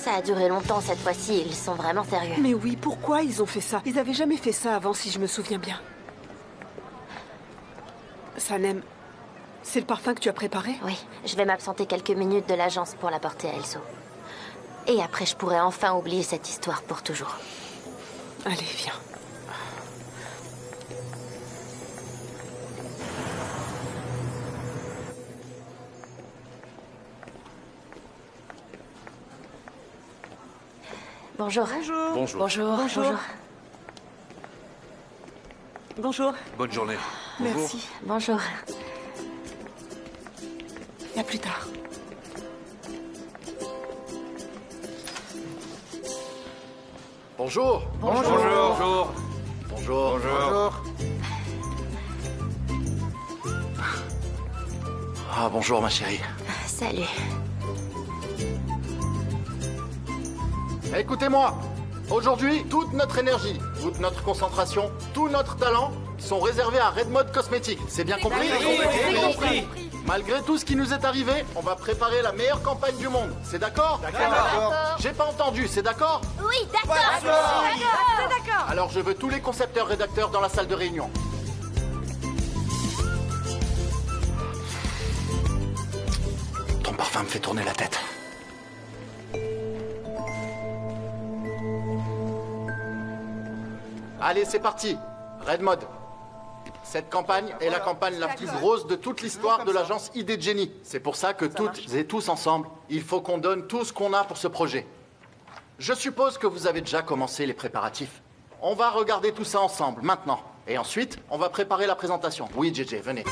Ça a duré longtemps cette fois-ci, ils sont vraiment sérieux. Mais oui, pourquoi ils ont fait ça? Ils avaient jamais fait ça avant, si je me souviens bien. Sanem, c'est le parfum que tu as préparé? Oui, je vais m'absenter quelques minutes de l'agence pour l'apporter à Elso. Et après, je pourrai enfin oublier cette histoire pour toujours. Allez, viens. Bonjour. Bonjour. Bonjour. Bonjour. Bonjour. Bonjour. Bonne journée. Merci. Bonjour. À plus tard. Bonjour. Bonjour. Bonjour. Bonjour. Bonjour. Ah, bonjour, ma chérie. Salut. Écoutez-moi. Aujourd'hui, toute notre énergie, toute notre concentration, tout notre talent sont réservés à Red Mode Cosmétiques. C'est bien compris? Malgré tout ce qui nous est arrivé, on va préparer la meilleure campagne du monde. C'est d'accord? D'accord. J'ai pas entendu, c'est d'accord? Oui, d'accord. Alors je veux tous les concepteurs-rédacteurs dans la salle de réunion. Ton parfum me fait tourner la tête. Allez, c'est parti. Red Mode. Cette campagne est la campagne la plus grosse de toute l'histoire de l'agence ID Jenny. C'est pour ça que toutes et tous ensemble, il faut qu'on donne tout ce qu'on a pour ce projet. Je suppose que vous avez déjà commencé les préparatifs. On va regarder tout ça ensemble, maintenant. Et ensuite, on va préparer la présentation. Oui, JJ, venez.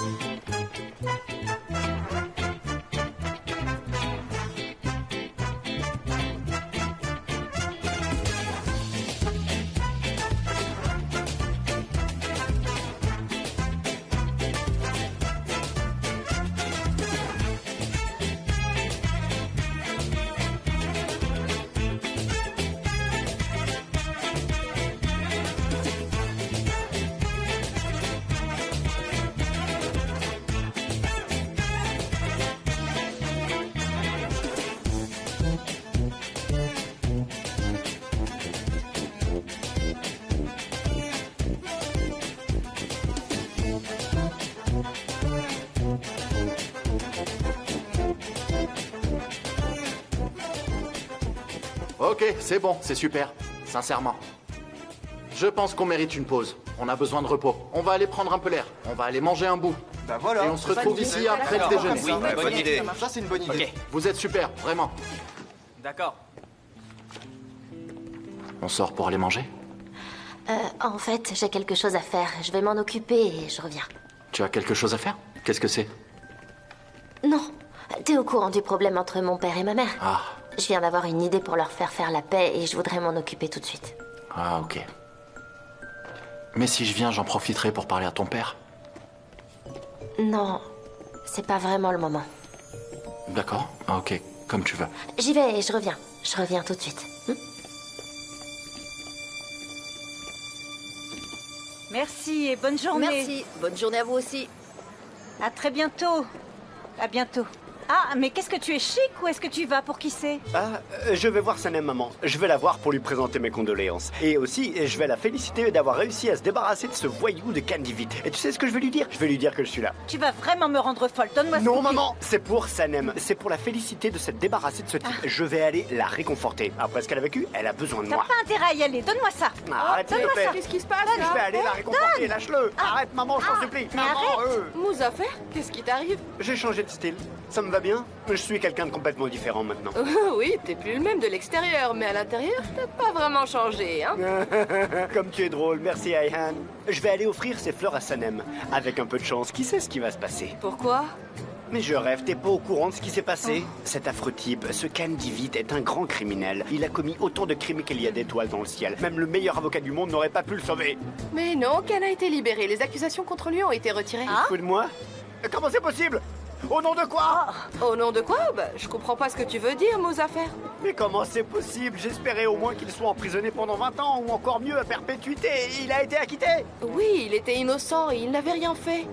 Ok, c'est bon, c'est super. Sincèrement. Je pense qu'on mérite une pause. On a besoin de repos. On va aller prendre un peu l'air. On va aller manger un bout. Bah voilà. Et on se retrouve ici après le déjeuner. Oui, bonne idée. Ça, c'est une bonne idée. Vous êtes super, vraiment. D'accord. On sort pour aller manger? En fait, j'ai quelque chose à faire. Je vais m'en occuper et je reviens. Tu as quelque chose à faire? Qu'est-ce que c'est? Non. T'es au courant du problème entre mon père et ma mère? Ah, Je viens d'avoir une idée pour leur faire la paix et je voudrais m'en occuper tout de suite. ah, ok. Mais si je viens, j'en profiterai pour parler à ton père. Non, c'est pas vraiment le moment. D'accord? Ah, ok, comme tu veux. J'y vais et je reviens. Je reviens tout de suite. Merci et bonne journée. Merci. Bonne journée à vous aussi. À très bientôt. À bientôt. Ah, mais qu'est-ce que tu es chic ou est-ce que tu vas pour qui c'est? Ah, je vais voir Sanem, maman. Je vais la voir pour lui présenter mes condoléances. Et aussi, je vais la féliciter d'avoir réussi à se débarrasser de ce voyou de Candyvit. Et tu sais ce que je vais lui dire? Je vais lui dire que je suis là. Tu vas vraiment me rendre folle. Donne-moi ce Non, bouquet. maman, c'est pour Sanem. C'est pour la féliciter de s'être débarrassée de ce type. Je vais aller la réconforter. Après ce qu'elle a vécu, elle a besoin de T'as moi. pas intérêt à y aller. Donne-moi ça. Arrête, s'il te plaît. Qu'est-ce qui se passe Je vais aller la réconforter, lâche-le. Arrête, maman, je t'en supplie. mais Maman, Muzaffer, qu'est-ce qui t'arrive? J'ai changé de style. Ça me va bien. Je suis quelqu'un de complètement différent maintenant. Oui, t'es plus le même de l'extérieur, mais à l'intérieur, t'as pas vraiment changé, hein? Comme tu es drôle, merci Ayhan. Je vais aller offrir ces fleurs à Sanem. Avec un peu de chance, qui sait ce qui va se passer? Pourquoi? Mais je rêve, t'es pas au courant de ce qui s'est passé? Cet affreux type, ce Candyvit est un grand criminel. Il a commis autant de crimes qu'il y a d'étoiles dans le ciel. Même le meilleur avocat du monde n'aurait pas pu le sauver. Mais non, Ken a été libéré. Les accusations contre lui ont été retirées. Fou de moi? Comment c'est possible? Au nom de quoi? Au nom de quoi? Bah, je comprends pas ce que tu veux dire, Muzaffer. Mais comment c'est possible? J'espérais au moins qu'il soit emprisonné pendant 20 ans, ou encore mieux à perpétuité. Il a été acquitté. Oui, il était innocent et il n'avait rien fait.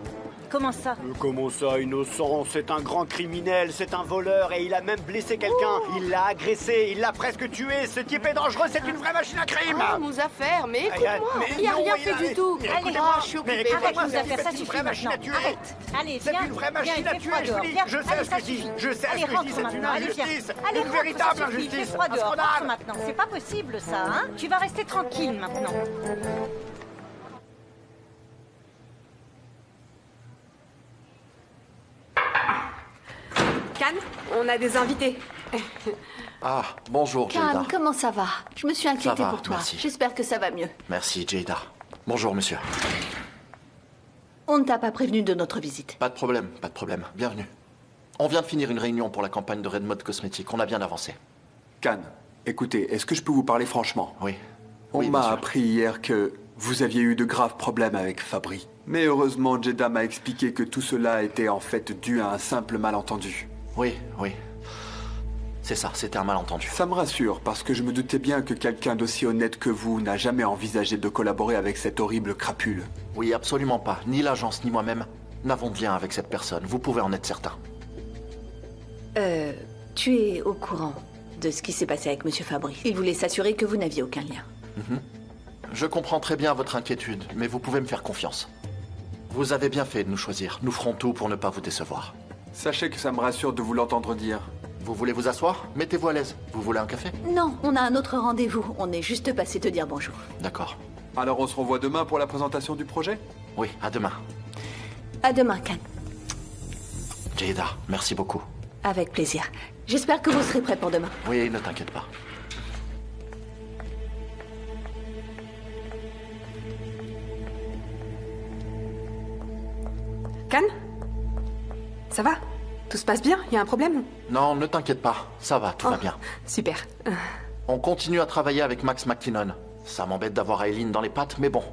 comment ça? Comment ça, innocent? C'est un grand criminel, c'est un voleur et il a même blessé quelqu'un. Il l'a agressé, il l'a presque tué. Ce type est dangereux, c'est une vraie machine à crime. Oh, nos affaires, mais écoute-moi, il a rien fait du tout. Écoutez-moi, je suis occupée. Arrête moi, nos affaires, ça c'est une suffit vraie machine maintenant. à tuer. Arrête. Allez, C'est viens. une vraie machine Viens, à il fait tuer, froid je dehors. vous dis. Viens. Je sais Allez, ce ça que je dis. suffit. Je sais Allez, ce que je dis, rentre c'est une maintenant. Allez, viens. injustice. Allez, Une rentre, véritable ça suffit. Il fait injustice. froid Un dehors. Rentre scandale. maintenant. C'est pas possible ça, hein? Tu vas rester tranquille maintenant. Cannes, on a des invités. Ah, bonjour, Jada. Cannes, comment ça va? Je me suis inquiétée va, pour toi. merci. J'espère que ça va mieux. Merci, Jada. Bonjour, monsieur. On ne t'a pas prévenu de notre visite. Pas de problème, pas de problème. Bienvenue. On vient de finir une réunion pour la campagne de Red Mode Cosmétiques. On a bien avancé. Cannes, écoutez, est-ce que je peux vous parler franchement? Oui. On Oui, m'a bien sûr. appris hier que vous aviez eu de graves problèmes avec Fabry. Mais heureusement, Jada m'a expliqué que tout cela était en fait dû à un simple malentendu. Oui, oui. C'est ça, c'était un malentendu. Ça me rassure, parce que je me doutais bien que quelqu'un d'aussi honnête que vous n'a jamais envisagé de collaborer avec cette horrible crapule. Oui, absolument pas. Ni l'agence, ni moi-même n'avons de lien avec cette personne. Vous pouvez en être certain. Tu es au courant de ce qui s'est passé avec Monsieur Fabry. Il voulait s'assurer que vous n'aviez aucun lien. Je comprends très bien votre inquiétude, mais vous pouvez me faire confiance. Vous avez bien fait de nous choisir. Nous ferons tout pour ne pas vous décevoir. Sachez que ça me rassure de vous l'entendre dire. Vous voulez vous asseoir? Mettez-vous à l'aise. Vous voulez un café? Non, on a un autre rendez-vous. On est juste passé te dire bonjour. D'accord. Alors on se revoit demain pour la présentation du projet? Oui, à demain. À demain, Cannes. Jada, merci beaucoup. Avec plaisir. J'espère que vous serez prêts pour demain. Oui, ne t'inquiète pas. Cannes? Ça va? Tout se passe bien? Y a un problème? Non, ne t'inquiète pas. Ça va, tout va bien. Super. On continue à travailler avec Max McKinnon. Ça m'embête d'avoir Aileen dans les pattes, mais bon.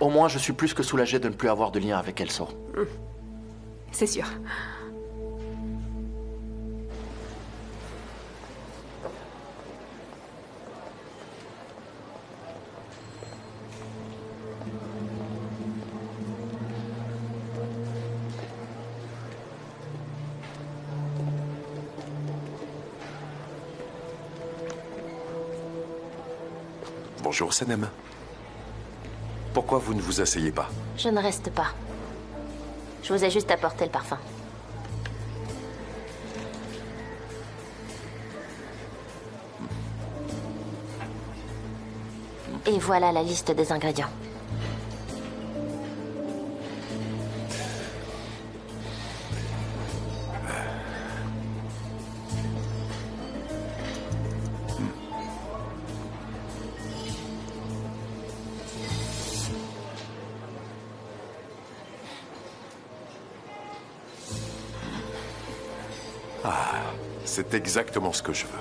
Au moins, je suis plus que soulagé de ne plus avoir de lien avec Elso. C'est sûr. Bonjour, Sanem. Pourquoi vous ne vous asseyez pas? Je ne reste pas. Je vous ai juste apporté le parfum. Et voilà la liste des ingrédients. C'est exactement ce que je veux.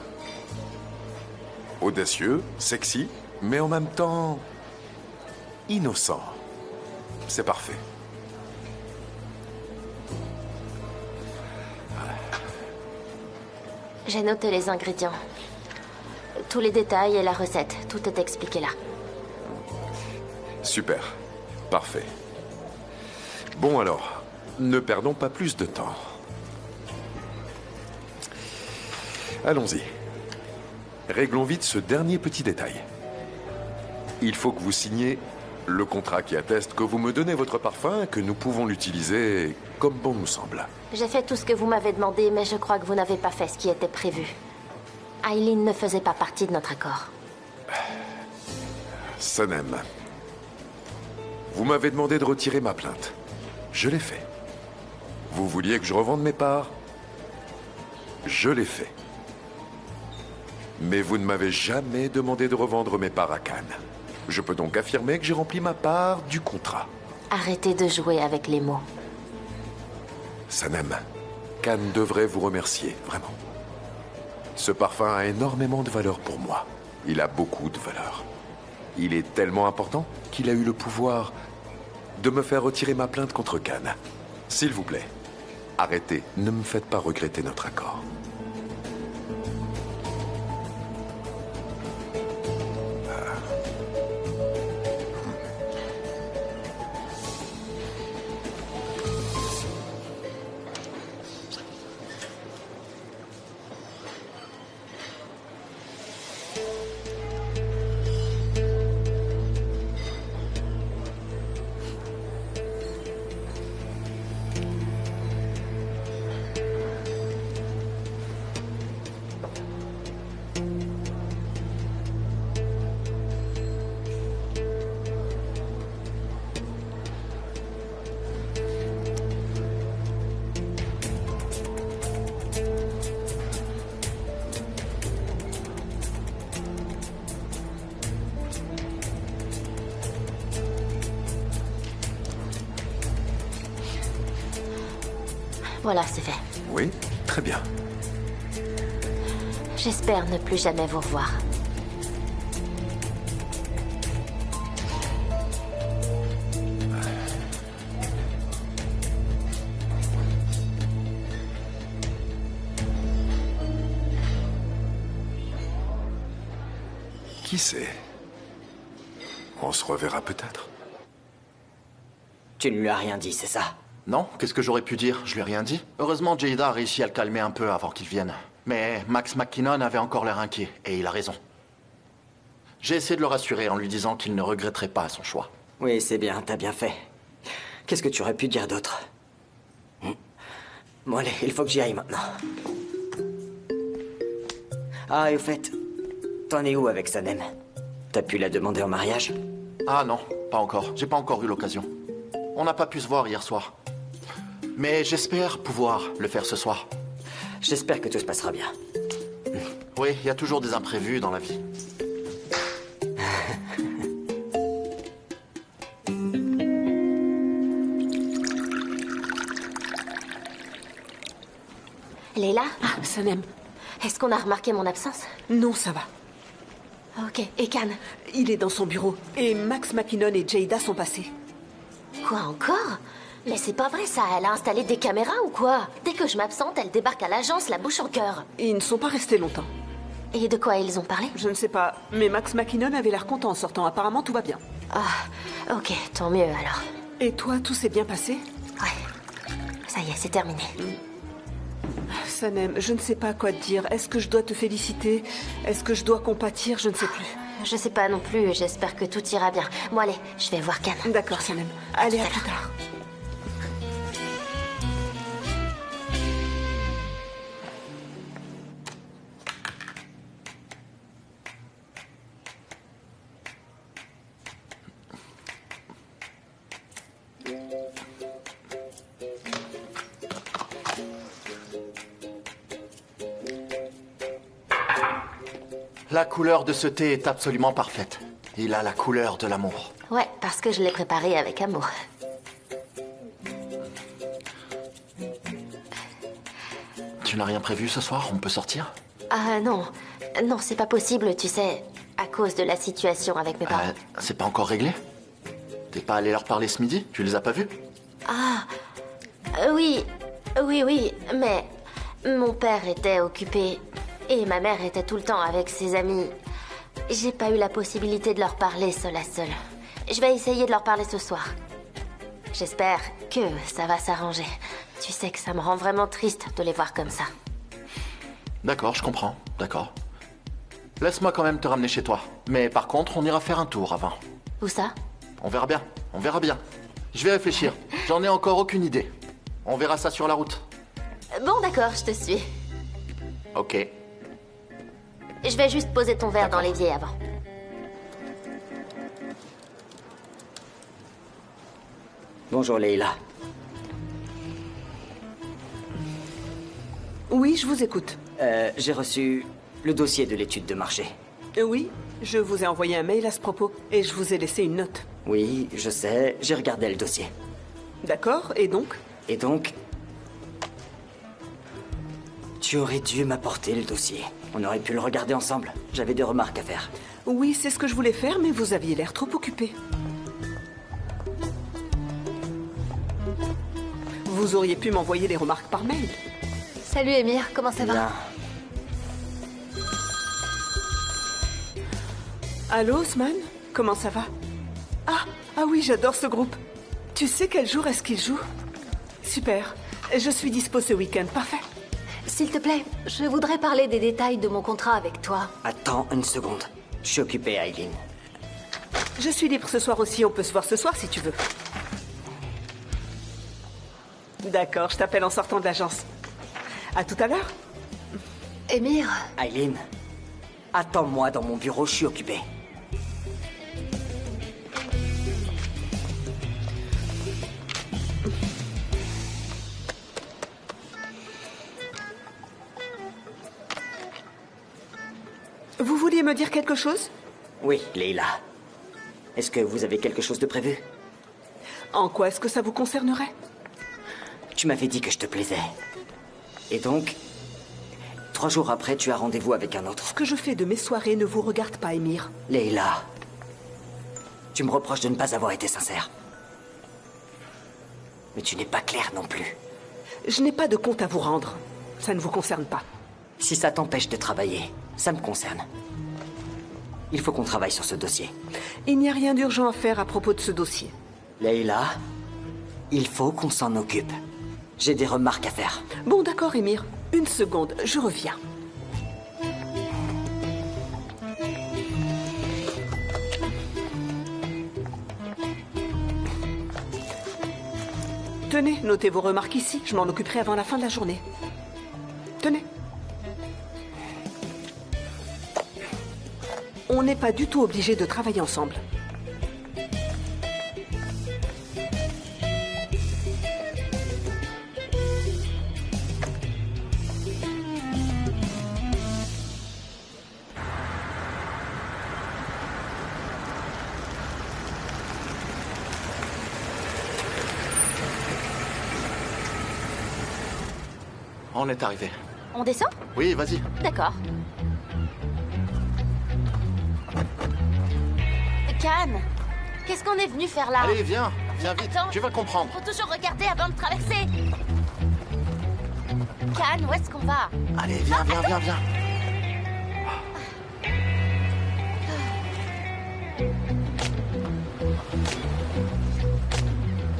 Audacieux, sexy, mais en même temps... innocent. C'est parfait. J'ai noté les ingrédients. Tous les détails et la recette. Tout est expliqué là. Super. Parfait. Bon alors, ne perdons pas plus de temps. Allons-y. Réglons vite ce dernier petit détail. Il faut que vous signiez le contrat qui atteste que vous me donnez votre parfum et que nous pouvons l'utiliser comme bon nous semble. J'ai fait tout ce que vous m'avez demandé, mais je crois que vous n'avez pas fait ce qui était prévu. Aileen ne faisait pas partie de notre accord. Sanem, vous m'avez demandé de retirer ma plainte. Je l'ai fait. Vous vouliez que je revende mes parts? Je l'ai fait. Mais vous ne m'avez jamais demandé de revendre mes parts à Cannes. Je peux donc affirmer que j'ai rempli ma part du contrat. Arrêtez de jouer avec les mots. Sanem, Cannes devrait vous remercier, vraiment. Ce parfum a énormément de valeur pour moi. Il a beaucoup de valeur. Il est tellement important qu'il a eu le pouvoir de me faire retirer ma plainte contre Cannes. S'il vous plaît, arrêtez, ne me faites pas regretter notre accord. Voilà, c'est fait. Oui, très bien. J'espère ne plus jamais vous revoir. Qui sait? On se reverra peut-être. Tu ne lui as rien dit, c'est ça? Non, qu'est-ce que j'aurais pu dire? Je lui ai rien dit. Heureusement, Jada a réussi à le calmer un peu avant qu'il vienne. Mais Max McKinnon avait encore l'air inquiet, et il a raison. J'ai essayé de le rassurer en lui disant qu'il ne regretterait pas son choix. Oui, c'est bien, t'as bien fait. Qu'est-ce que tu aurais pu dire d'autre? Bon allez, il faut que j'y aille maintenant. Ah, et au fait, t'en es où avec Sanem? T'as pu la demander en mariage? Ah non, pas encore. J'ai pas encore eu l'occasion. On n'a pas pu se voir hier soir. Mais j'espère pouvoir le faire ce soir. J'espère que tout se passera bien. Oui, il y a toujours des imprévus dans la vie. Leila? Ah, Sanem. Est-ce qu'on a remarqué mon absence? Non, ça va. Ok, et Khan? Il est dans son bureau. Et Max McKinnon et Jada sont passés. Quoi encore? Mais c'est pas vrai ça, elle a installé des caméras ou quoi? Dès que je m'absente, elle débarque à l'agence, la bouche en cœur. Ils ne sont pas restés longtemps. Et de quoi ils ont parlé? Je ne sais pas, mais Max McKinnon avait l'air content en sortant. Apparemment, tout va bien. Ah, ok, tant mieux alors. Et toi, tout s'est bien passé? Ouais, ça y est, c'est terminé. Sanem, je ne sais pas quoi te dire. Est-ce que je dois te féliciter? Est-ce que je dois compatir? Je ne sais plus. Je sais pas non plus, j'espère que tout ira bien. Bon allez, je vais voir Khan. D'accord, Sanem. Allez, à plus tard. La couleur de ce thé est absolument parfaite. Il a la couleur de l'amour. Ouais, parce que je l'ai préparé avec amour. Tu n'as rien prévu ce soir? On peut sortir? Ah non, non, c'est pas possible, tu sais, à cause de la situation avec mes parents. C'est pas encore réglé? T'es pas allé leur parler ce midi? Tu les as pas vus? Ah, oui, mais mon père était occupé et ma mère était tout le temps avec ses amis. J'ai pas eu la possibilité de leur parler seule à seule. Je vais essayer de leur parler ce soir. J'espère que ça va s'arranger. Tu sais que ça me rend vraiment triste de les voir comme ça. D'accord, je comprends. D'accord. Laisse-moi quand même te ramener chez toi. Mais par contre, on ira faire un tour avant. Où ça? On verra bien. On verra bien. Je vais réfléchir. J'en ai encore aucune idée. On verra ça sur la route. Bon, d'accord, je te suis. Ok. Je vais juste poser ton verre dans l'évier avant. Bonjour Leila. Oui, je vous écoute. J'ai reçu le dossier de l'étude de marché. Oui, je vous ai envoyé un mail à ce propos et je vous ai laissé une note. Oui, je sais, j'ai regardé le dossier. D'accord, et donc? Et donc, tu aurais dû m'apporter le dossier. On aurait pu le regarder ensemble. J'avais des remarques à faire. Oui, c'est ce que je voulais faire, mais vous aviez l'air trop occupé. Vous auriez pu m'envoyer les remarques par mail. Salut Émir, comment ça va? Allô, Osman? Comment ça va? Ah oui, j'adore ce groupe. Tu sais quel jour est-ce qu'ils jouent? Super. Je suis dispo ce week-end, parfait. S'il te plaît, je voudrais parler des détails de mon contrat avec toi. Attends une seconde. Je suis occupé, Eileen. Je suis libre ce soir aussi, on peut se voir ce soir si tu veux. D'accord, je t'appelle en sortant de l'agence. À tout à l'heure. Émir. Eileen, attends-moi dans mon bureau, je suis occupé. Vous vouliez me dire quelque chose? Oui, Leila. Est-ce que vous avez quelque chose de prévu? En quoi est-ce que ça vous concernerait? Tu m'avais dit que je te plaisais. Et donc, 3 jours après, tu as rendez-vous avec un autre. Ce que je fais de mes soirées ne vous regarde pas, Émir. Leila, tu me reproches de ne pas avoir été sincère. Mais tu n'es pas claire non plus. Je n'ai pas de compte à vous rendre. Ça ne vous concerne pas. Si ça t'empêche de travailler, ça me concerne. Il faut qu'on travaille sur ce dossier. Il n'y a rien d'urgent à faire à propos de ce dossier. Leila, il faut qu'on s'en occupe. J'ai des remarques à faire. Bon, d'accord, Émir. Une seconde, je reviens. Tenez, notez vos remarques ici. Je m'en occuperai avant la fin de la journée. Tenez. On n'est pas du tout obligé de travailler ensemble. On est arrivé. On descend? Oui, vas-y. D'accord. Cannes, qu'est-ce qu'on est venu faire là? Allez, viens. Viens vite. Attends. Tu vas comprendre. Faut toujours regarder avant de traverser. Cannes, où est-ce qu'on va? Allez, viens, viens, viens, viens.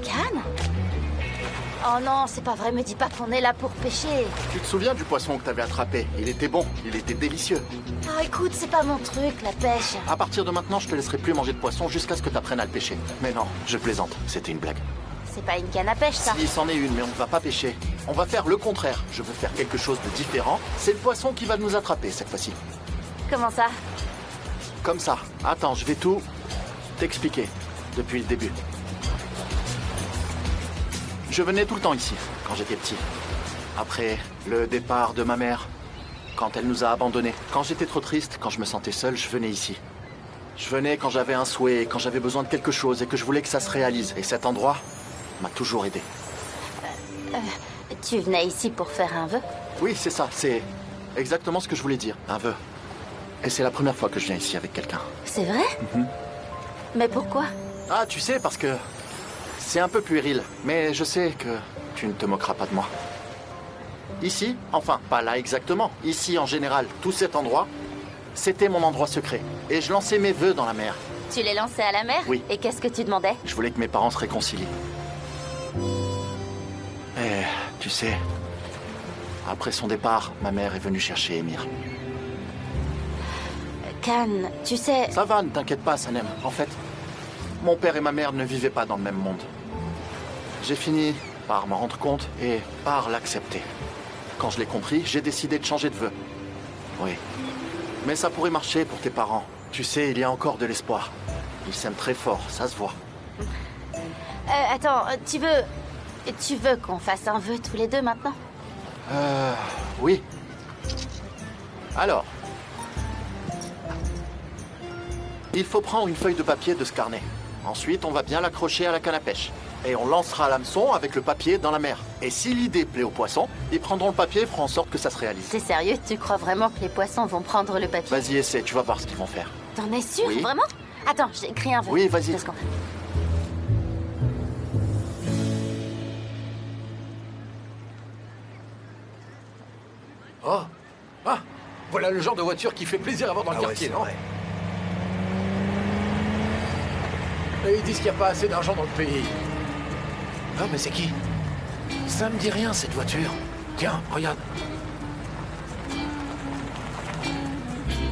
Cannes? Oh non, c'est pas vrai, me dis pas qu'on est là pour pêcher. Tu te souviens du poisson que t'avais attrapé? Il était bon, il était délicieux. Ah, écoute, c'est pas mon truc, la pêche. À partir de maintenant, je te laisserai plus manger de poisson jusqu'à ce que t'apprennes à le pêcher. Mais non, je plaisante, c'était une blague. C'est pas une canne à pêche, ça. Si, c'en est une, mais on ne va pas pêcher. On va faire le contraire. Je veux faire quelque chose de différent. C'est le poisson qui va nous attraper cette fois-ci. Comment ça? Comme ça. Attends, je vais tout t'expliquer depuis le début. Je venais tout le temps ici, quand j'étais petit. Après le départ de ma mère, quand elle nous a abandonnés, quand j'étais trop triste, quand je me sentais seul, je venais ici. Je venais quand j'avais un souhait, quand j'avais besoin de quelque chose et que je voulais que ça se réalise. Et cet endroit m'a toujours aidé. Tu venais ici pour faire un vœu? Oui, c'est ça, c'est exactement ce que je voulais dire, un vœu. Et c'est la première fois que je viens ici avec quelqu'un. C'est vrai? Mais pourquoi? Ah, tu sais, parce que c'est un peu puéril, mais je sais que tu ne te moqueras pas de moi. Ici, enfin, pas là exactement, ici en général, tout cet endroit, c'était mon endroit secret. Et je lançais mes vœux dans la mer. Tu les lançais à la mer? Oui. Et qu'est-ce que tu demandais? Je voulais que mes parents se réconcilient. Et tu sais, après son départ, ma mère est venue chercher Émir. Cannes, tu sais... Ça va, ne t'inquiète pas, Sanem. En fait, mon père et ma mère ne vivaient pas dans le même monde. J'ai fini par m'en rendre compte et par l'accepter. Quand je l'ai compris, j'ai décidé de changer de vœu. Oui. Mais ça pourrait marcher pour tes parents. Tu sais, il y a encore de l'espoir. Ils s'aiment très fort, ça se voit. Attends, tu veux qu'on fasse un vœu tous les deux maintenant? Oui. Alors, il faut prendre une feuille de papier de ce carnet. Ensuite, on va bien l'accrocher à la canne à pêche. Et on lancera l'hameçon avec le papier dans la mer. Et si l'idée plaît aux poissons, ils prendront le papier et feront en sorte que ça se réalise. T'es sérieux? Tu crois vraiment que les poissons vont prendre le papier? Vas-y, essaie, tu vas voir ce qu'ils vont faire. T'en es sûr? Oui. Vraiment? Attends, j'ai écrit un vœu. Oui, vas-y. 2 secondes. Oh. Ah, voilà le genre de voiture qui fait plaisir à voir dans le quartier, non? Et ils disent qu'il n'y a pas assez d'argent dans le pays. Ah, mais c'est qui? Ça me dit rien, cette voiture. Tiens, regarde.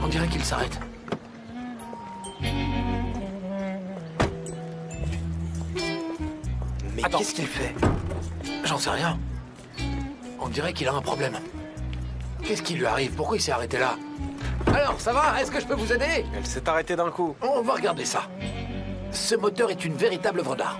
On dirait qu'il s'arrête. Mais Attends. qu'est-ce qu'il fait? J'en sais rien. On dirait qu'il a un problème. Qu'est-ce qui lui arrive? Pourquoi il s'est arrêté là? Alors, ça va? Est-ce que je peux vous aider? Elle s'est arrêtée d'un coup. On va regarder ça. Ce moteur est une véritable œuvre d'art.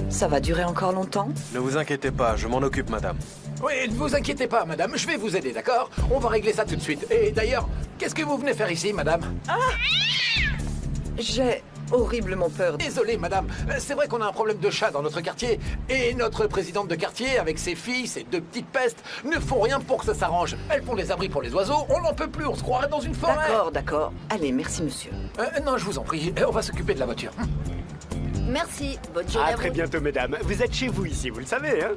Ça va durer encore longtemps? Ne vous inquiétez pas, je m'en occupe, madame. Oui, ne vous inquiétez pas, madame. Je vais vous aider, d'accord? On va régler ça tout de suite. Et d'ailleurs, qu'est-ce que vous venez faire ici, madame? J'ai horriblement peur. Désolé, madame. C'est vrai qu'on a un problème de chat dans notre quartier. Et notre présidente de quartier, avec ses filles, ses deux petites pestes, ne font rien pour que ça s'arrange. Elles font des abris pour les oiseaux. On n'en peut plus, on se croirait dans une forêt. D'accord, d'accord. Allez, merci, monsieur. Non, je vous en prie. On va s'occuper de la voiture. Merci. Bonne journée À à très vous. bientôt, mesdames. Vous êtes chez vous ici, vous le savez, hein?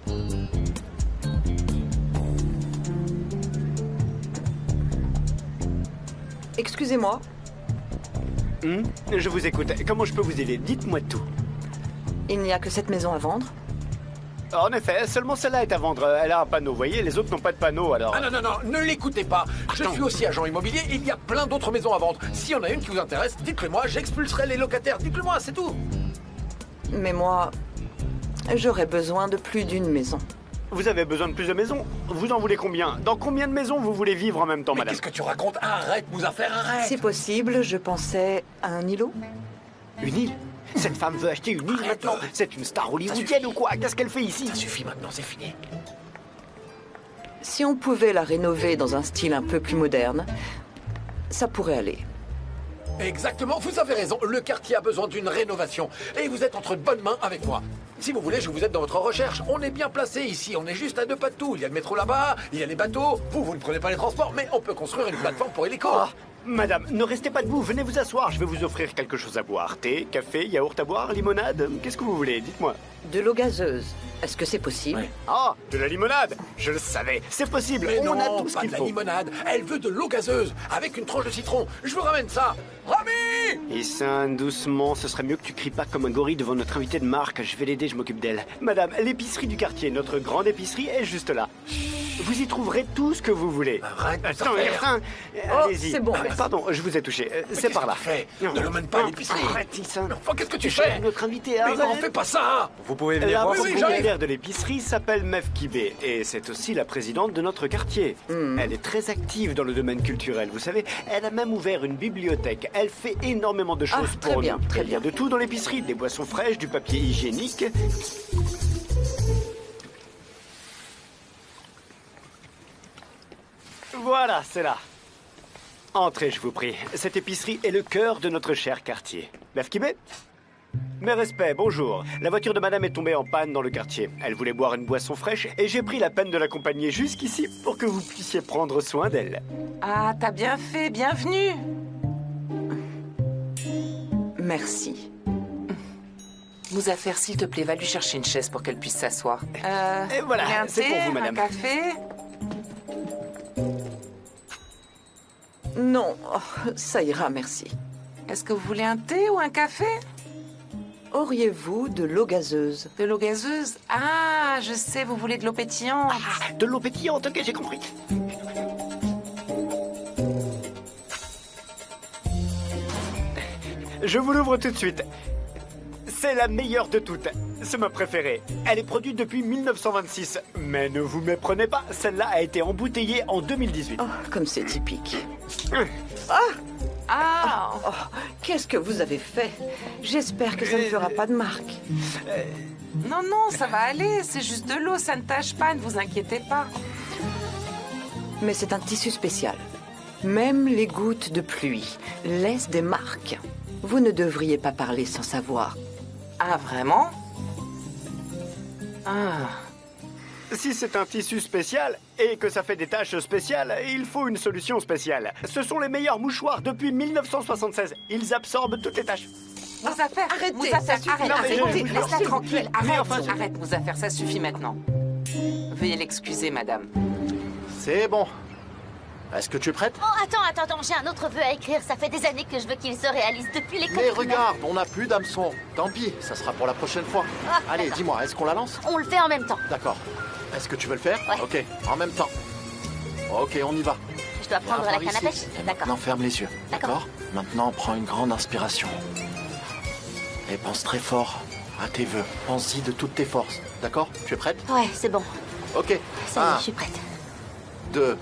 Excusez-moi. Je vous écoute. Comment je peux vous aider? Dites-moi tout. Il n'y a que cette maison à vendre? En effet, seulement celle-là est à vendre. Elle a un panneau, vous voyez? Les autres n'ont pas de panneau, alors... Ah non, ne l'écoutez pas. Je suis aussi agent immobilier. Il y a plein d'autres maisons à vendre. S'il y en a une qui vous intéresse, dites-le moi, j'expulserai les locataires. Dites-le moi, c'est tout. Mais moi, j'aurais besoin de plus d'une maison. Vous avez besoin de plus de maisons? Vous en voulez combien? Dans combien de maisons vous voulez vivre en même temps, Mais madame? qu'est-ce que tu racontes? Arrête, Mouzaffer, arrête. Si possible, je pensais à un îlot. Une île? Cette femme veut acheter une île maintenant? C'est une star hollywoodienne ou quoi? Qu'est-ce qu'elle fait ici? Ça suffit maintenant, c'est fini. Si on pouvait la rénover dans un style un peu plus moderne, ça pourrait aller. Exactement, vous avez raison. Le quartier a besoin d'une rénovation. Et vous êtes entre de bonnes mains avec moi. Si vous voulez, je vous aide dans votre recherche. On est bien placé ici. On est juste à 2 pas de tout. Il y a le métro là-bas, il y a les bateaux. Vous ne prenez pas les transports, mais on peut construire une plateforme pour hélico. Madame, ne restez pas debout, venez vous asseoir. Je vais vous offrir quelque chose à boire. Thé, café, yaourt à boire, limonade. Qu'est-ce que vous voulez? Dites-moi. De l'eau gazeuse. Est-ce que c'est possible? Ah, de la limonade! Je le savais, c'est possible. Mais on non, a tout ce pas qu'il de la faut. limonade. Elle veut de l'eau gazeuse avec une tranche de citron. Je vous ramène ça. Rami! Issan, doucement, ce serait mieux que tu cries pas comme un gorille devant notre invité de marque. Je vais l'aider, je m'occupe d'elle. Madame, l'épicerie du quartier, notre grande épicerie est juste là. Vous y trouverez tout ce que vous voulez. Arrête, Attends, Mouzaffer. allez-y. c'est bon. Pardon, je vous ai touché. C'est par là. Ne l'emmène pas à l'épicerie. Arrête, Issan. Enfin, qu'est-ce que tu C'est fais? notre invité, Mais arrête. non, fais pas ça. Vous pouvez venir La voir oui, propriétaire de l'épicerie s'appelle Mev Kibé et c'est aussi la présidente de notre quartier. Hmm. Elle est très active dans le domaine culturel, vous savez. Elle a même ouvert une bibliothèque. Elle fait énormément de choses très pour bien, nous. très Il y a bien. de tout dans l'épicerie, des boissons fraîches, du papier hygiénique. Voilà, c'est là. Entrez, je vous prie. Cette épicerie est le cœur de notre cher quartier. Mev Kibé? Mes respects, bonjour. La voiture de madame est tombée en panne dans le quartier. Elle voulait boire une boisson fraîche et j'ai pris la peine de l'accompagner jusqu'ici pour que vous puissiez prendre soin d'elle. Ah, t'as bien fait, bienvenue. Merci. Mouzaffer, s'il te plaît, va lui chercher une chaise pour qu'elle puisse s'asseoir. Et voilà, vous voulez un c'est thé, pour vous, madame. Un café? Non, oh, ça ira, merci. Est-ce que vous voulez un thé ou un café? Auriez-vous de l'eau gazeuse? De l'eau gazeuse? Ah, je sais, vous voulez de l'eau pétillante. De l'eau pétillante, ok, j'ai compris. Je vous l'ouvre tout de suite. C'est la meilleure de toutes. C'est ma préférée. Elle est produite depuis 1926. Mais ne vous méprenez pas, celle-là a été embouteillée en 2018. Oh, comme c'est typique. Ah, Oh, qu'est-ce que vous avez fait? J'espère que ça ne fera pas de marque. non, non, ça va aller. C'est juste de l'eau, ça ne tâche pas, ne vous inquiétez pas. Mais c'est un tissu spécial. Même les gouttes de pluie laissent des marques. Vous ne devriez pas parler sans savoir. Ah, vraiment? Ah. Si c'est un tissu spécial et que ça fait des taches spéciales, il faut une solution spéciale. Ce sont les meilleurs mouchoirs depuis 1976. Ils absorbent toutes les taches. Muzaffer, Arrêtez, Muzaffer, ça suffit. arrête, Non, mais arrête, je- laisse-la tranquille, Mais arrête, enfin, je- arrête, Muzaffer, ça suffit maintenant. Veuillez l'excuser, madame. C'est bon. Est-ce que tu es prête? Oh, attends, j'ai un autre vœu à écrire. Ça fait des années que je veux qu'il se réalise depuis l'école Mais primaire. regarde, on n'a plus d'hameçon. Tant pis, ça sera pour la prochaine fois. Ah, Allez, d'accord. dis-moi, est-ce qu'on la lance? On le fait en même temps. D'accord. Est-ce que tu veux le faire? Ouais. Ok, en même temps. Ok, on y va. Je dois prendre la Par canne à ici. pêche. Et D'accord. maintenant, ferme les yeux. D'accord. D'accord? Maintenant, prends une grande inspiration. Et pense très fort à tes vœux. Pense-y de toutes tes forces. D'accord? Tu es prête? Ouais, c'est bon. Ok. Ça y est, 1, je suis prête. 2,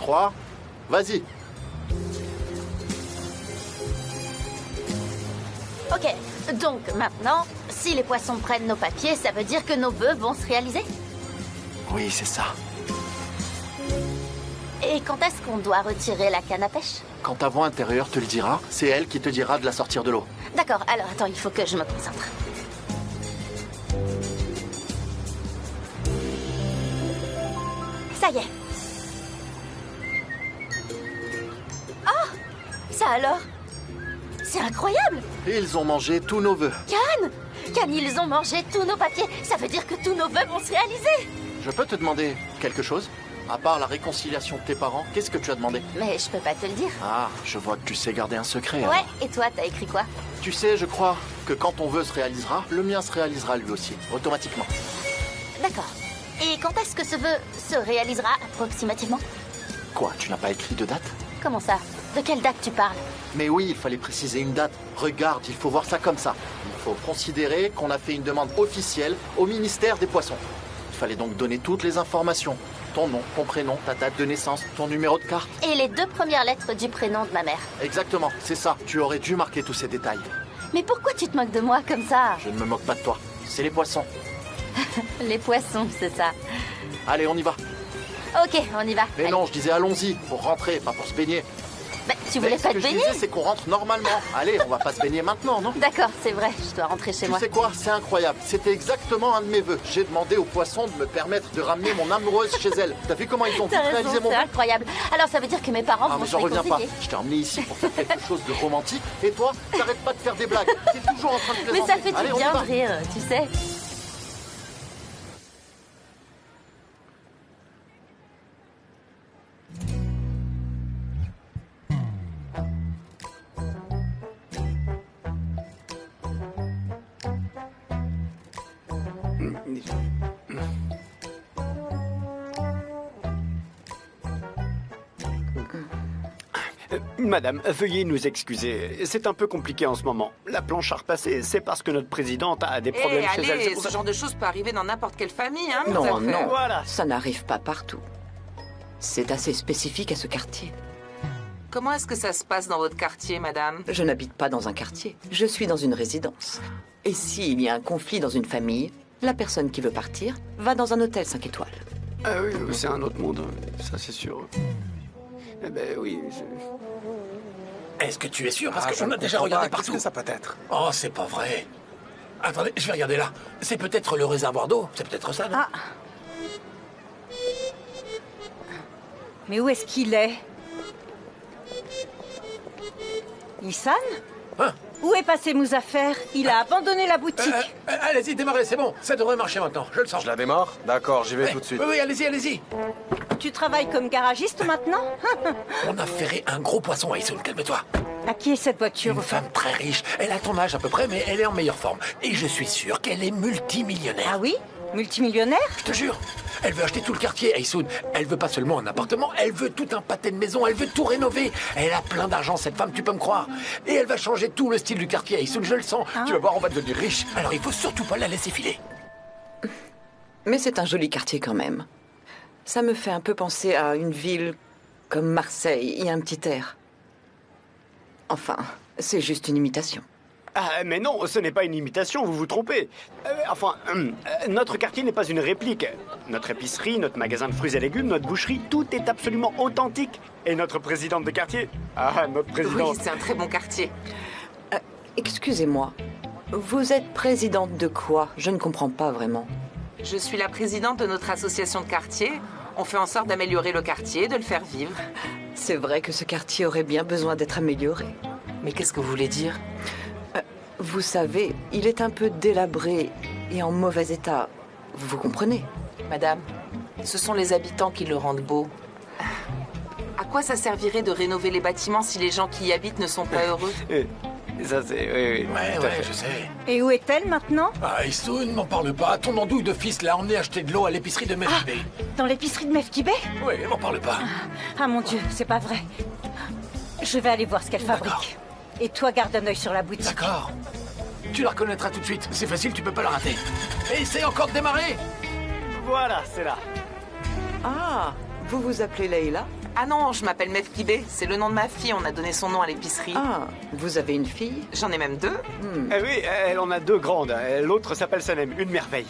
3, vas-y. Ok, donc maintenant, si les poissons prennent nos papiers, ça veut dire que nos vœux vont se réaliser? Oui, c'est ça. Et quand est-ce qu'on doit retirer la canne à pêche? Quand ta voix intérieure te le dira, c'est elle qui te dira de la sortir de l'eau. D'accord, alors attends, il faut que je me concentre. Ça y est. Oh! Ça alors? C'est incroyable! Ils ont mangé tous nos vœux. Cannes! Cannes, ils ont mangé tous nos papiers. Ça veut dire que tous nos vœux vont se réaliser. Je peux te demander quelque chose? À part la réconciliation de tes parents, qu'est-ce que tu as demandé? Mais je peux pas te le dire. Ah, je vois que tu sais garder un secret. Ouais, alors. et toi, t'as écrit quoi? Tu sais, je crois que quand ton vœu se réalisera, le mien se réalisera lui aussi, automatiquement. D'accord. Et quand est-ce que ce vœu se réalisera approximativement? Quoi, tu n'as pas écrit de date? Comment ça? De quelle date tu parles? Mais oui, il fallait préciser une date. Regarde, il faut voir ça comme ça. Il faut considérer qu'on a fait une demande officielle au ministère des Poissons. Il fallait donc donner toutes les informations. Ton nom, ton prénom, ta date de naissance, ton numéro de carte. Et les 2 premières lettres du prénom de ma mère. Exactement, c'est ça. Tu aurais dû marquer tous ces détails. Mais pourquoi tu te moques de moi comme ça? Je ne me moque pas de toi. C'est les poissons. Les poissons, c'est ça. Allez, on y va. Ok, on y va. Mais Allez. non, je disais allons-y, pour rentrer, pas pour se baigner. Bah, tu voulais Mais pas ce te que je baigner? disais, c'est qu'on rentre normalement. Allez, on va pas se baigner maintenant, non? D'accord, c'est vrai, je dois rentrer chez Tu moi. sais quoi? C'est incroyable. C'était exactement un de mes vœux. J'ai demandé aux poissons de me permettre de ramener mon amoureuse chez elle. T'as vu comment ils ont vite T'as raison, réalisé mon c'est vœu? incroyable. Alors ça veut dire que mes parents Ah, vont mais se j'en reviens pas. réconcilier. Je t'ai emmené ici pour faire quelque chose de romantique. Et toi, t'arrêtes pas de faire des blagues. T'es toujours en train de Mais plaisanter. ça fait Allez, du on y bien de va. rire, tu sais. Madame, veuillez nous excuser. C'est un peu compliqué en ce moment. La planche à repasser, c'est parce que notre présidente a des Eh, problèmes chez elle. allez, C'est pour ce ça- genre de choses peut arriver dans n'importe quelle famille, hein, Non, Muzaffer. non, Voilà. ça n'arrive pas partout. C'est assez spécifique à ce quartier. Comment est-ce que ça se passe dans votre quartier, madame? Je n'habite pas dans un quartier, je suis dans une résidence. Et s'il y a un conflit dans une famille, la personne qui veut partir va dans un hôtel 5 étoiles. Ah oui, c'est un autre monde, ça c'est sûr. Eh ben oui. Est-ce que tu es sûr? Parce Ah, qu'on je a déjà comprends regardé pas. Qu'est-ce partout. que ça peut être? Oh, c'est pas vrai. Attendez, je vais regarder là. C'est peut-être le réservoir d'eau. C'est peut-être ça, non? Ah. Mais où est-ce qu'il est? Nissan? Hein? Où est passé Muzaffer? Il a abandonné la boutique. Allez-y, démarrez, c'est bon. Ça devrait marcher maintenant. Je le sens. Je la démarre? D'accord, j'y vais tout de suite. Oui, oui, allez-y, allez-y. Tu travailles comme garagiste maintenant? On a ferré un gros poisson à Issoul. Calme-toi. À qui est cette voiture? Une femme très riche. Elle a ton âge à peu près, mais elle est en meilleure forme. Et je suis sûr qu'elle est multimillionnaire. Ah oui? Multimillionnaire? Je te jure. Elle veut acheter tout le quartier à Issoul. Elle veut pas seulement un appartement, elle veut tout un pâté de maison, elle veut tout rénover. Elle a plein d'argent, cette femme, tu peux me croire. Et elle va changer tout le style du quartier à Issoul, je le sens. Ah. Tu vas voir, on va devenir riche. Alors il faut surtout pas la laisser filer. Mais c'est un joli quartier quand même. Ça me fait un peu penser à une ville comme Marseille, il y a un petit air. Enfin, c'est juste une imitation. Ah, mais non, ce n'est pas une imitation, vous vous trompez. Notre quartier n'est pas une réplique. Notre épicerie, notre magasin de fruits et légumes, notre boucherie, tout est absolument authentique. Et notre présidente de quartier? Ah, notre présidente. Oui, c'est un très bon quartier. Excusez-moi, vous êtes présidente de quoi? Je ne comprends pas vraiment. Je suis la présidente de notre association de quartier. On fait en sorte d'améliorer le quartier, de le faire vivre. C'est vrai que ce quartier aurait bien besoin d'être amélioré. Mais qu'est-ce que vous voulez dire? Vous savez, il est un peu délabré et en mauvais état. Vous comprenez? Madame, ce sont les habitants qui le rendent beau. À quoi ça servirait de rénover les bâtiments si les gens qui y habitent ne sont pas heureux? Ça, c'est... Oui, Ouais, je sais. Et où est-elle maintenant? Ah, Issoun, n'en parle pas. Ton andouille de fils l'a emmené acheter de l'eau à l'épicerie de Mefkibé. Dans l'épicerie de Mefkibé? Oui, m'en parle pas. Ah mon Dieu, c'est pas vrai. Je vais aller voir ce qu'elle fabrique. Et toi, garde un œil sur la boutique. D'accord. Tu la reconnaîtras tout de suite. C'est facile, tu peux pas la rater. Et c'est encore de démarrer. Voilà, c'est là. Ah, vous vous appelez Leïla? Ah non, je m'appelle Mefkibé. C'est le nom de ma fille. On a donné son nom à l'épicerie. Ah, vous avez une fille? J'en ai même 2. Oui, elle en a 2 grandes. L'autre s'appelle Sanem, une merveille.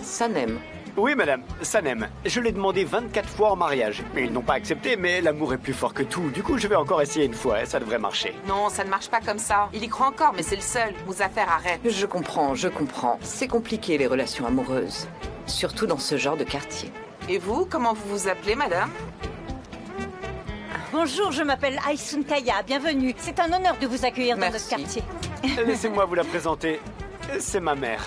Sanem? Oui, madame, Sanem. Je l'ai demandé 24 fois en mariage. Mais ils n'ont pas accepté, mais l'amour est plus fort que tout. Du coup, je vais encore essayer une fois, ça devrait marcher. Non, ça ne marche pas comme ça. Il y croit encore, mais c'est le seul. Mouzaffer, arrête. Je comprends. C'est compliqué, les relations amoureuses. Surtout dans ce genre de quartier. Et vous, comment vous vous appelez, madame? Bonjour, je m'appelle Aysoun Kaya. Bienvenue. C'est un honneur de vous accueillir dans notre quartier. Laissez-moi vous la présenter. C'est ma mère.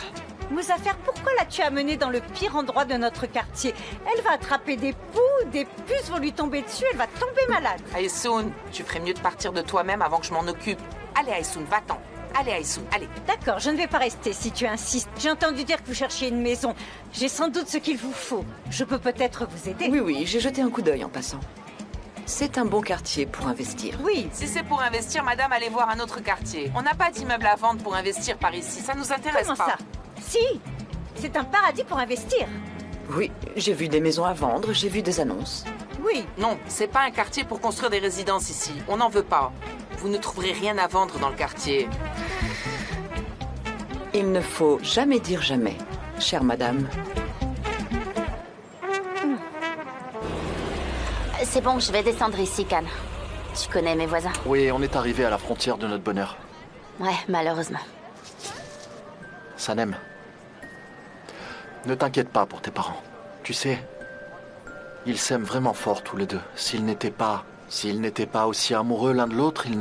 Mouzaffer, pourquoi l'as-tu amenée dans le pire endroit de notre quartier? Elle va attraper des poux, des puces vont lui tomber dessus, elle va tomber malade. Aysoun, tu ferais mieux de partir de toi-même avant que je m'en occupe. Allez, Aysoun, va-t'en. Allez, Aysoun, allez. D'accord, je ne vais pas rester si tu insistes. J'ai entendu dire que vous cherchiez une maison. J'ai sans doute ce qu'il vous faut. Je peux peut-être vous aider. Oui, j'ai jeté un coup d'œil en passant. C'est un bon quartier pour investir. Oui. Si c'est pour investir, madame, allez voir un autre quartier. On n'a pas d'immeuble à vendre pour investir par ici. Ça nous intéresse pas. Comment ça? Si, c'est un paradis pour investir. Oui, j'ai vu des maisons à vendre, j'ai vu des annonces. Oui. Non, c'est pas un quartier pour construire des résidences ici. On n'en veut pas. Vous ne trouverez rien à vendre dans le quartier. Il ne faut jamais dire jamais, chère madame. C'est bon, je vais descendre ici, Khan. Tu connais mes voisins? Oui, on est arrivé à la frontière de notre bonheur. Ouais, malheureusement. Sanem, ne t'inquiète pas pour tes parents. Tu sais, ils s'aiment vraiment fort tous les deux. S'ils n'étaient pas aussi amoureux l'un de l'autre, ils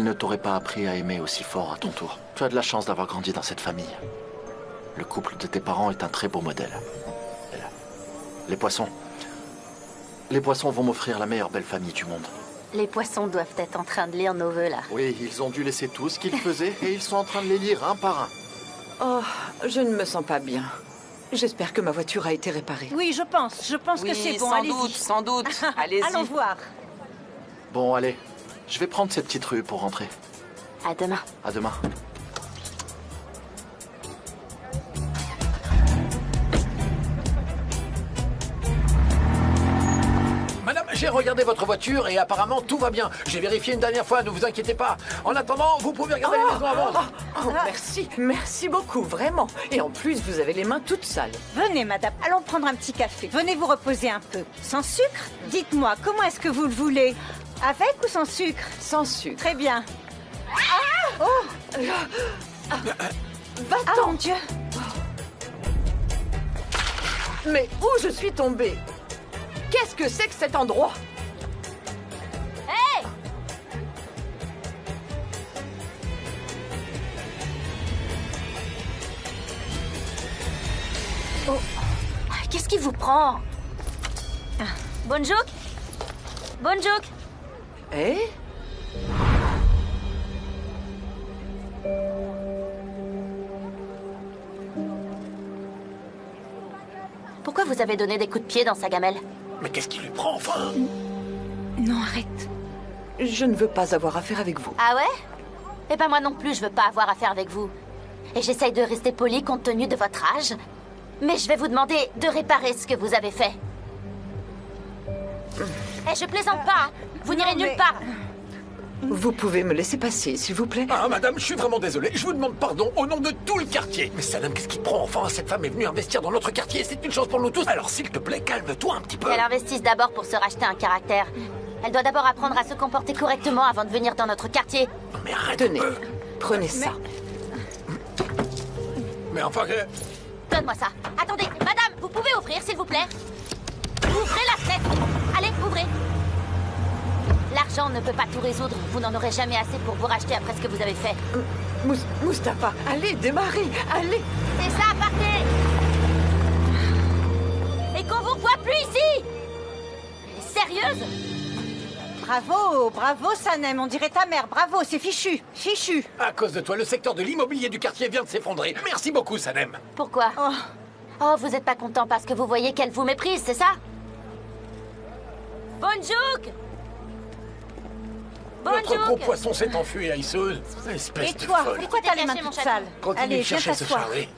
ne t'auraient pas appris à aimer aussi fort à ton tour. Tu as de la chance d'avoir grandi dans cette famille. Le couple de tes parents est un très beau modèle. Les poissons vont m'offrir la meilleure belle famille du monde. Les poissons doivent être en train de lire nos vœux, là. Oui, ils ont dû laisser tout ce qu'ils faisaient et ils sont en train de les lire un par un. Oh, je ne me sens pas bien. J'espère que ma voiture a été réparée. Oui, je pense que c'est bon. Allez-y. Sans doute. Allez-y. Allons voir. Bon, allez. Je vais prendre cette petite rue pour rentrer. À demain. À demain. Madame, j'ai regardé votre voiture et apparemment tout va bien. J'ai vérifié une dernière fois, ne vous inquiétez pas. En attendant, vous pouvez regarder les maisons à vendre. Merci beaucoup, vraiment. Et en plus, vous avez les mains toutes sales. Venez, madame, allons prendre un petit café. Venez vous reposer un peu. Sans sucre? Dites-moi, comment est-ce que vous le voulez? Avec ou sans sucre? Sans sucre. Très bien. Va-t'en. Ah, mon Dieu. Mais où je suis tombée? Qu'est-ce que c'est que cet endroit? Hey! Oh, qu'est-ce qui vous prend? Bonjour? Bonjour? Eh? Pourquoi vous avez donné des coups de pied dans sa gamelle? Mais qu'est-ce qui lui prend, enfin? Non, arrête. Je ne veux pas avoir affaire avec vous. Ah ouais? Eh ben moi non plus, je veux pas avoir affaire avec vous. Et j'essaye de rester poli compte tenu de votre âge. Mais je vais vous demander de réparer ce que vous avez fait. Eh, je plaisante pas, hein. Vous n'irez nulle part. Vous pouvez me laisser passer, s'il vous plaît? Ah, madame, je suis vraiment désolé. Je vous demande pardon au nom de tout le quartier. Mais Salam, qu'est-ce qui te prend? Enfin, cette femme est venue investir dans notre quartier. C'est une chance pour nous tous. Alors, s'il te plaît, calme-toi un petit peu. Qu'elle investisse d'abord pour se racheter un caractère. Elle doit d'abord apprendre à se comporter correctement avant de venir dans notre quartier. Mais arrête. Tenez, prenez ça. Mais enfin que... Donne-moi ça. Attendez, madame, vous pouvez ouvrir, s'il vous plaît? Ouvrez la fenêtre. Allez, ouvrez. L'argent ne peut pas tout résoudre. Vous n'en aurez jamais assez pour vous racheter après ce que vous avez fait. Mustapha, allez, démarrez, allez. C'est ça, partez. Et qu'on vous revoie plus ici. Sérieuse? Bravo, bravo Sanem, on dirait ta mère, bravo, c'est fichu, fichu. À cause de toi, le secteur de l'immobilier du quartier vient de s'effondrer. Merci beaucoup, Sanem. Pourquoi? Oh, vous êtes pas content parce que vous voyez qu'elle vous méprise, c'est ça? Bonjour. Notre gros poisson s'est enfui, haïsseuse. Espèce Et de toi, folle. pourquoi t'as les mains toutes sales? Continue Allez, de viens chercher ce t'asseoir. charlet.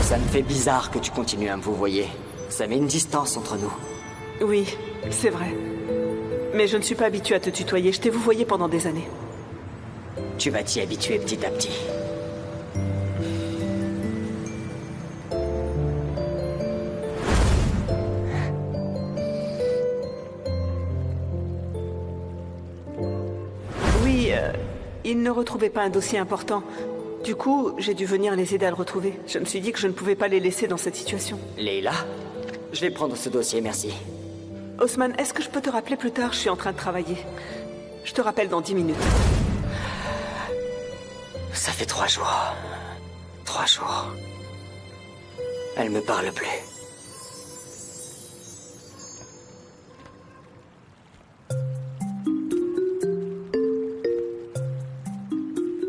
Ça me fait bizarre que tu continues à me vous voyez. Ça met une distance entre nous. Oui, c'est vrai. Mais je ne suis pas habituée à te tutoyer. Je t'ai vouvoyé pendant des années. Tu vas t'y habituer petit à petit. Oui, ils ne retrouvaient pas un dossier important. Du coup, j'ai dû venir les aider à le retrouver. Je me suis dit que je ne pouvais pas les laisser dans cette situation. Leila, je vais prendre ce dossier, merci. Osman, est-ce que je peux te rappeler plus tard? Je suis en train de travailler. Je te rappelle dans 10 minutes. Ça fait 3 jours. 3 jours. Elle me parle plus.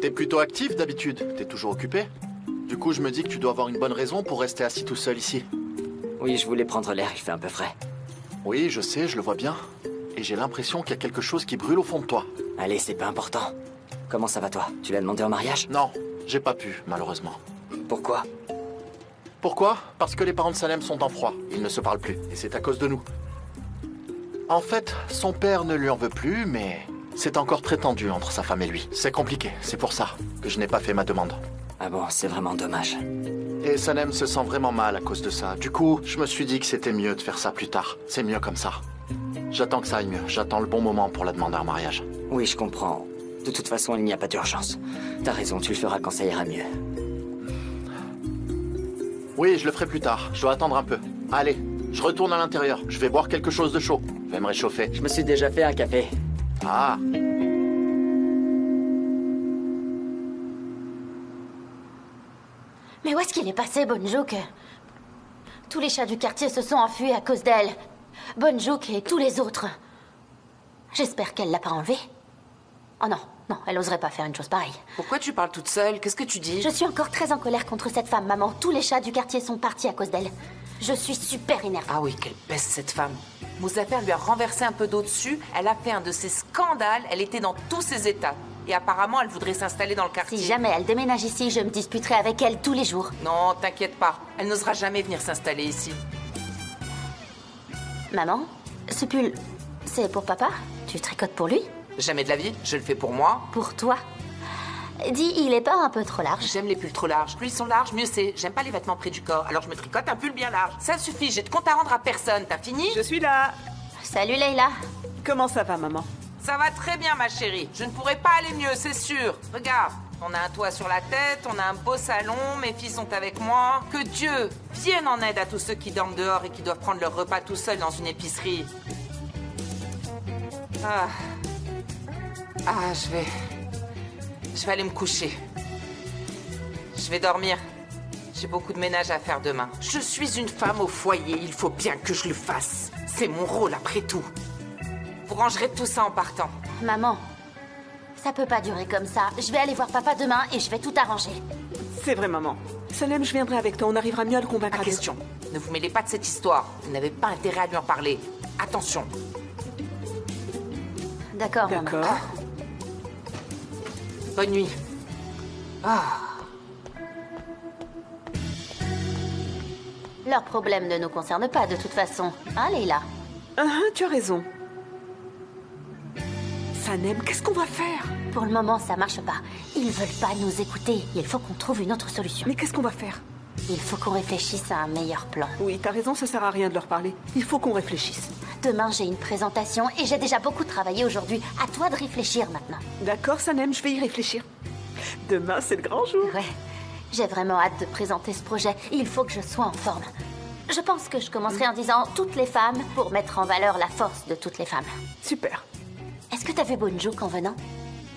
T'es plutôt actif d'habitude, t'es toujours occupé. Du coup, je me dis que tu dois avoir une bonne raison pour rester assis tout seul ici. Oui, je voulais prendre l'air, il fait un peu frais. Oui, je sais, je le vois bien. Et j'ai l'impression qu'il y a quelque chose qui brûle au fond de toi. Allez, c'est pas important. Comment ça va toi? Tu l'as demandé en mariage? Non, j'ai pas pu, malheureusement. Pourquoi? Pourquoi? Parce que les parents de Salem sont en froid. Ils ne se parlent plus. Et c'est à cause de nous. En fait, son père ne lui en veut plus, mais c'est encore très tendu entre sa femme et lui. C'est compliqué, c'est pour ça que je n'ai pas fait ma demande. Ah bon, c'est vraiment dommage. Et Sanem se sent vraiment mal à cause de ça. Du coup, je me suis dit que c'était mieux de faire ça plus tard. C'est mieux comme ça. J'attends que ça aille mieux. J'attends le bon moment pour la demander en mariage. Oui, je comprends. De toute façon, il n'y a pas d'urgence. T'as raison, tu le feras quand ça ira mieux. Oui, je le ferai plus tard. Je dois attendre un peu. Allez, je retourne à l'intérieur. Je vais boire quelque chose de chaud. Je vais me réchauffer. Je me suis déjà fait un café. Ah. Mais où est-ce qu'il est passé, Bonjouk? Tous les chats du quartier se sont enfuis à cause d'elle. Bonjouk et tous les autres. J'espère qu'elle l'a pas enlevé. Oh non, non, elle oserait pas faire une chose pareille. Pourquoi tu parles toute seule? Qu'est-ce que tu dis? Je suis encore très en colère contre cette femme, maman. Tous les chats du quartier sont partis à cause d'elle. Je suis super énervée. Ah oui, quelle peste cette femme. Mouzaffer lui a renversé un peu d'eau dessus. Elle a fait un de ces scandales. Elle était dans tous ses états. Et apparemment, elle voudrait s'installer dans le quartier. Si jamais elle déménage ici, je me disputerai avec elle tous les jours. Non, t'inquiète pas. Elle n'osera jamais venir s'installer ici. Maman, ce pull, c'est pour papa? Tu tricotes pour lui? Jamais de la vie, je le fais pour moi. Pour toi? Dis, il est pas un peu trop large? J'aime les pulls trop larges. Plus ils sont larges, mieux c'est. J'aime pas les vêtements près du corps, alors je me tricote un pull bien large. Ça suffit, j'ai de compte à rendre à personne. T'as fini? Je suis là. Salut Leila. Comment ça va, maman? Ça va très bien, ma chérie. Je ne pourrais pas aller mieux, c'est sûr. Regarde, on a un toit sur la tête, on a un beau salon, mes filles sont avec moi. Que Dieu vienne en aide à tous ceux qui dorment dehors et qui doivent prendre leur repas tout seuls dans une épicerie. Je vais aller me coucher. Je vais dormir. J'ai beaucoup de ménage à faire demain. Je suis une femme au foyer, il faut bien que je le fasse. C'est mon rôle après tout. Vous rangerez tout ça en partant. Maman, ça peut pas durer comme ça. Je vais aller voir papa demain et je vais tout arranger. C'est vrai, maman. Salem, je viendrai avec toi. On arrivera mieux à le convaincre. Pas question. Ne vous mêlez pas de cette histoire. Vous n'avez pas intérêt à lui en parler. Attention. D'accord, maman. D'accord. Bonne nuit. Leur problème ne nous concerne pas de toute façon. Hein, Leila? Tu as raison. Sanem, qu'est-ce qu'on va faire? Pour le moment, ça marche pas. Ils veulent pas nous écouter. Il faut qu'on trouve une autre solution. Mais qu'est-ce qu'on va faire? Il faut qu'on réfléchisse à un meilleur plan. Oui, t'as raison, ça sert à rien de leur parler. Il faut qu'on réfléchisse. Demain, j'ai une présentation et j'ai déjà beaucoup travaillé aujourd'hui. À toi de réfléchir maintenant. D'accord, Sanem, je vais y réfléchir. Demain, c'est le grand jour. Ouais, j'ai vraiment hâte de présenter ce projet. Il faut que je sois en forme. Je pense que je commencerai en disant « toutes les femmes » pour mettre en valeur la force de toutes les femmes. Super. Est-ce que t'as vu Bonjour en venant?